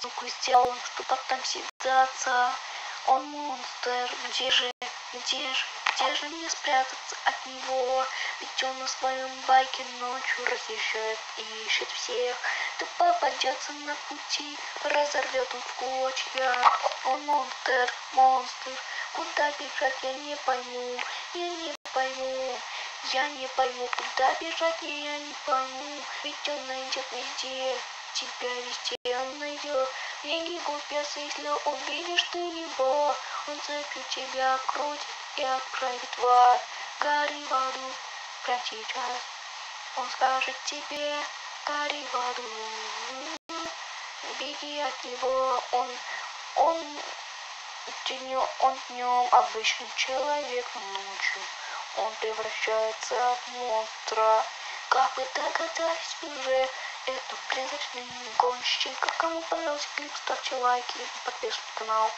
звук сделан, чтобы отомститься. Он монстр, где же мне спрятаться от него? Ведь он на своем байке ночью разъезжает и ищет всех. Кто попадется на пути, разорвет он в клочья. Он монстр, куда бежать я не пойму, я не пойму, куда бежать я не пойму. Ведь он найдет везде, тебя везде он найдет. Беги, глупец, если увидишь ты его, он цепью тебя крутит и отправит в ад. Гори в аду, прямо сейчас, он скажет тебе, гори в аду. Беги от него, он днем обычный человек, но ночью он превращается в монстра. Как вы догадались уже, это призрачный гонщик. Кому понравился клип, ставьте лайки и подписывайтесь на канал.